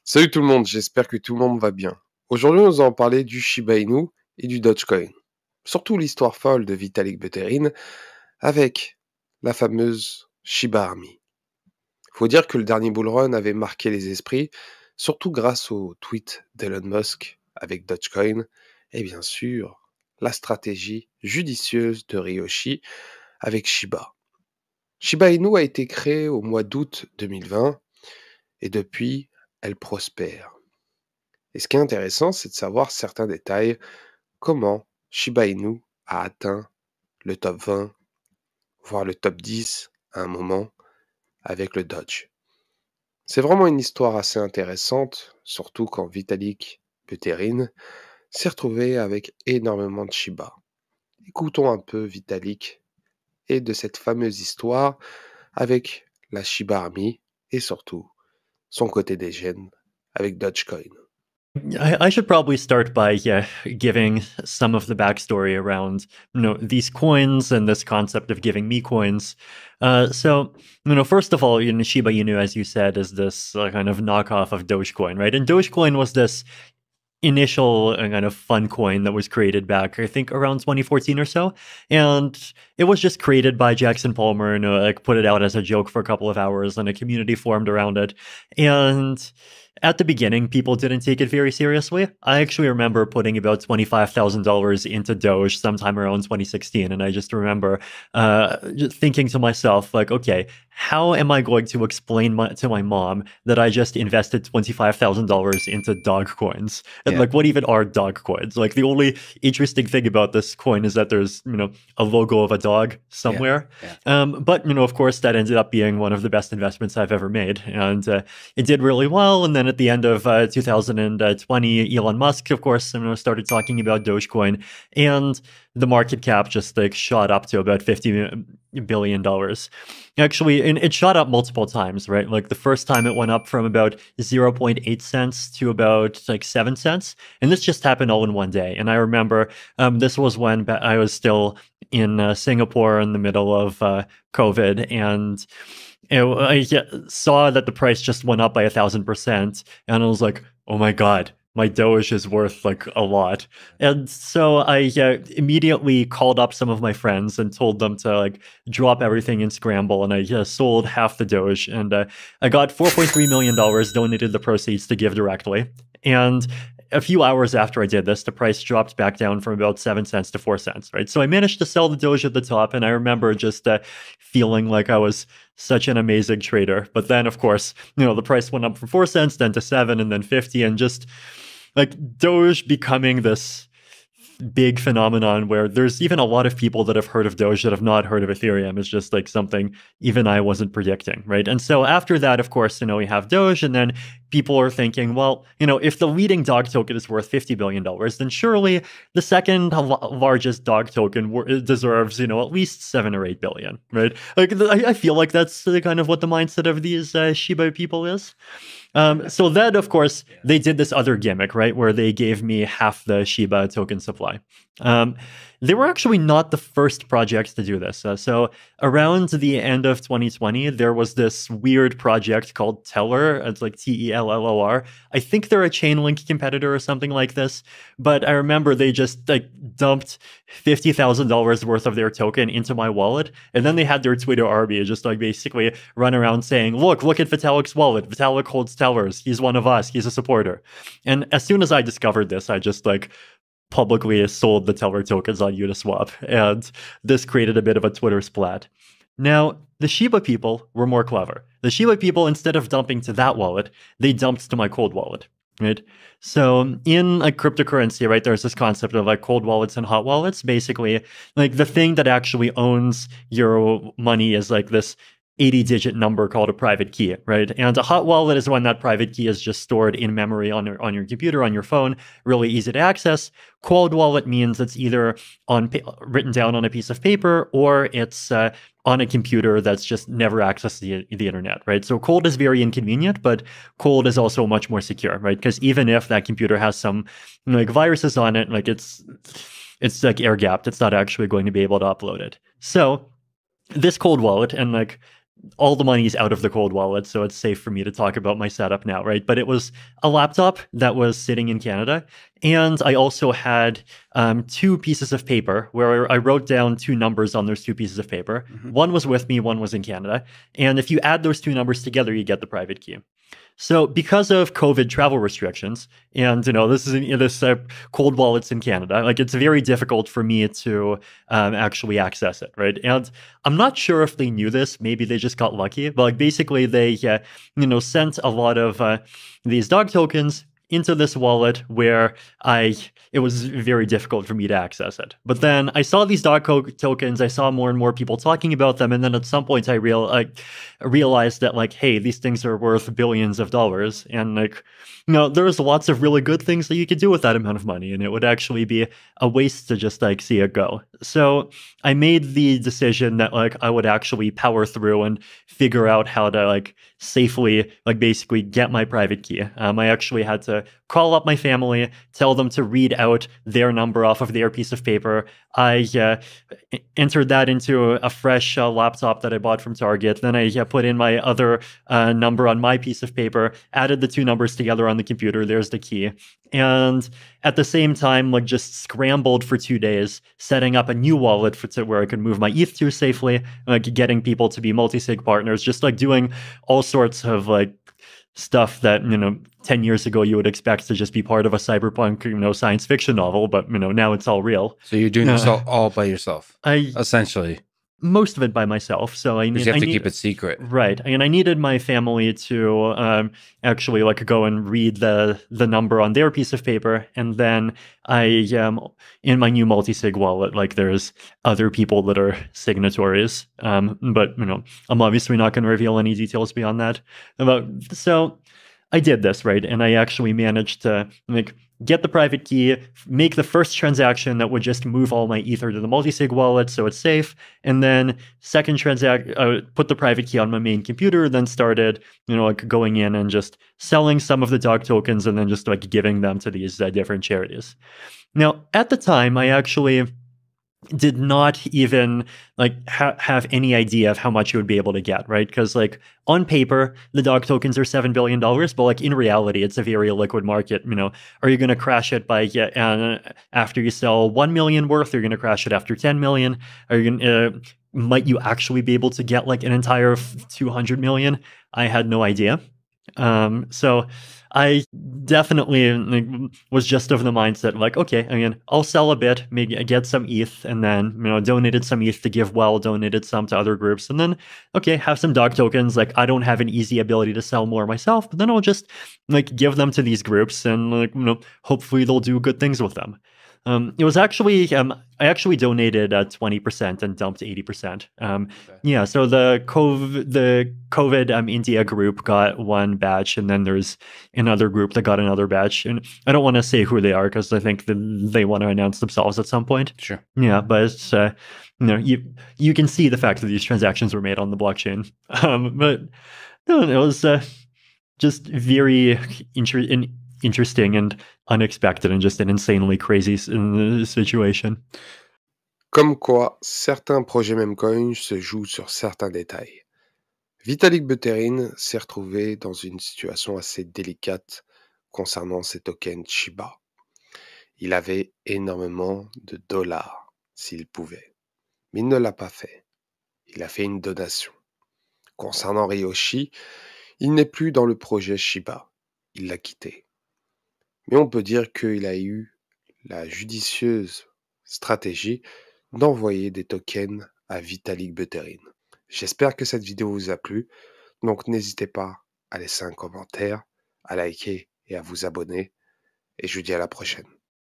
Salut tout le monde, j'espère que tout le monde va bien. Aujourd'hui, nous allons parler du Shiba Inu et du Dogecoin. Surtout l'histoire folle de Vitalik Buterin avec la fameuse Shiba Army. Faut dire que le dernier bull run avait marqué les esprits, surtout grâce au tweet d'Elon Musk avec Dogecoin et bien sûr la stratégie judicieuse de Ryoshi avec Shiba. Shiba Inu a été créée au mois d'août 2020 et depuis, elle prospère. Et ce qui est intéressant, c'est de savoir certains détails, comment Shiba Inu a atteint le top 20, voire le top 10 à un moment avec le Doge. C'est vraiment une histoire assez intéressante, surtout quand Vitalik Buterin s'est retrouvé avec énormément de Shiba. Écoutons un peu Vitalik et de cette fameuse histoire avec la Shiba Army et surtout son côté des gènes avec Dogecoin. I should probably start by giving some of the backstory around these coins and this concept of giving me coins. First of all, Shiba Inu, as you said, is this kind of knockoff of Dogecoin, right? And Dogecoin was this initial kind of fun coin that was created back, I think, around 2014 or so. And it was just created by Jackson Palmer and put it out as a joke for a couple of hours, and a community formed around it. And at the beginning, people didn't take it very seriously. I actually remember putting about $25,000 into Doge sometime around 2016. And I just remember just thinking to myself, like, okay, how am I going to explain to my mom that I just invested $25,000 into dog coins? And like, what even are dog coins? Like, the only interesting thing about this coin is that there's, a logo of a dog somewhere. But, of course, that ended up being one of the best investments I've ever made. And it did really well. And then at the end of 2020, Elon Musk, of course, started talking about Dogecoin, and the market cap just shot up to about $50 billion. Actually, and it shot up multiple times, right? Like the first time it went up from about 0.8 cents to about 7 cents. And this just happened all in one day. And I remember this was when I was still in Singapore in the middle of COVID, and I saw that the price just went up by 1,000%, and I was like, oh my God, my Doge is worth a lot. And so I immediately called up some of my friends and told them to drop everything and scramble. And I sold half the Doge, and I got $4.3 million, donated the proceeds to give directly. And a few hours after I did this, the price dropped back down from about 7 cents to 4 cents, right? So I managed to sell the Doge at the top, and I remember just feeling like I was such an amazing trader. But then, of course, the price went up from 4 cents, then to 7, and then 50, and just Doge becoming this big phenomenon where there's even a lot of people that have heard of Doge that have not heard of Ethereum. It's just something even I wasn't predicting, right? And so after that, of course, we have Doge, and then people are thinking, well, if the leading dog token is worth $50 billion, then surely the second largest dog token deserves, at least 7 or 8 billion, right? I feel like that's kind of what the mindset of these Shiba people is. So then, of course, they did this other gimmick, right, where they gave me half the Shiba token supply. They were actually not the first project to do this. So around the end of 2020, there was this weird project called Teller. It's Tellor. I think they're a Chainlink competitor or something like this. But I remember they just dumped $50,000 worth of their token into my wallet. And then they had their Twitter army just basically run around saying, look at Vitalik's wallet. Vitalik holds Tellers. He's one of us. He's a supporter. And as soon as I discovered this, I just publicly sold the Teller tokens on Uniswap, and this created a bit of a Twitter splat. Now, the Shiba people were more clever. The Shiba people, instead of dumping to that wallet, they dumped to my cold wallet, right? So in cryptocurrency, right, there's this concept of cold wallets and hot wallets. Basically, the thing that actually owns your money is this 80-digit number called a private key, right? And a hot wallet is when that private key is just stored in memory on your computer, on your phone, really easy to access. Cold wallet means it's either written down on a piece of paper, or it's on a computer that's just never accessed the internet, right? So cold is very inconvenient, but cold is also much more secure, right? Because even if that computer has some viruses on it, it's air gapped, it's not actually going to be able to upload it. So this cold wallet, and all the money's out of the cold wallet, so it's safe for me to talk about my setup now, right? But it was a laptop that was sitting in Canada, and I also had 2 pieces of paper where I wrote down 2 numbers on those 2 pieces of paper. One was with me, one was in Canada, and if you add those 2 numbers together, you get the private key. So because of COVID travel restrictions, and this is this cold wallets in Canada, like it's very difficult for me to actually access it, right? And I'm not sure if they knew this. Maybe they just got lucky. But like basically, they sent a lot of these dog tokens into this wallet where it was very difficult for me to access it. But then I saw these dog tokens, I saw more and more people talking about them, and then at some point I realized that like, hey, these things are worth billions of dollars, and like, there's lots of really good things that you could do with that amount of money, and it would actually be a waste to just like see it go. So I made the decision that like I would actually power through and figure out how to like safely like basically get my private key. I actually had to call up my family, tell them to read out their number off of their piece of paper. I entered that into a fresh laptop that I bought from Target. Then I put in my other number on my piece of paper, added the 2 numbers together on the computer. There's the key. And at the same time, like just scrambled for 2 days, setting up a new wallet where I could move my ETH to safely, like getting people to be multi-sig partners, just like doing all sorts of like stuff that 10 years ago you would expect to just be part of a cyberpunk science fiction novel, but now it's all real. So you're doing this all by yourself, essentially. Most of it by myself. So you have to keep it secret, right? And I needed my family to actually like go and read the number on their piece of paper, and then I in my new multi-sig wallet, like there's other people that are signatories, but I'm obviously not going to reveal any details beyond that. So I did this, right, and I actually managed to get the private key, make the first transaction that would just move all my Ether to the multi-sig wallet so it's safe, and then second put the private key on my main computer, then started, like going in and just selling some of the dog tokens and then just like giving them to these different charities. Now, at the time, I actually did not even like have any idea of how much you would be able to get, right? Because like on paper, the dog tokens are $7 billion, but like in reality, it's a very liquid market. Are you going to crash it by after you sell 1 million worth? Are you going to crash it after 10 million? Are you going to might you actually be able to get like an entire 200 million? I had no idea. So I definitely was just of the mindset like, okay, I'll sell a bit, maybe I get some ETH, and then, donated some ETH to give well, donated some to other groups, and then, okay, have some dog tokens. Like, I don't have an easy ability to sell more myself, but then I'll just like give them to these groups and like, hopefully they'll do good things with them. It was actually, I actually donated 20% and dumped 80%. Okay. Yeah, so the COVID India group got one batch, and then there's another group that got another batch. And I don't want to say who they are because I think they want to announce themselves at some point. Sure. Yeah, but it's, you can see the fact that these transactions were made on the blockchain. But no, it was just very interesting and unexpected and just an insanely crazy situation. Comme quoi, certains projets Memcoin se jouent sur certains détails. Vitalik Buterin s'est retrouvé dans une situation assez délicate concernant ses tokens SHIBA. Il avait énormément de dollars s'il pouvait, mais il ne l'a pas fait. Il a fait une donation. Concernant Ryoshi, il n'est plus dans le projet SHIBA. Il l'a quitté. Mais on peut dire qu'il a eu la judicieuse stratégie d'envoyer des tokens à Vitalik Buterin. J'espère que cette vidéo vous a plu, donc n'hésitez pas à laisser un commentaire, à liker et à vous abonner, et je vous dis à la prochaine.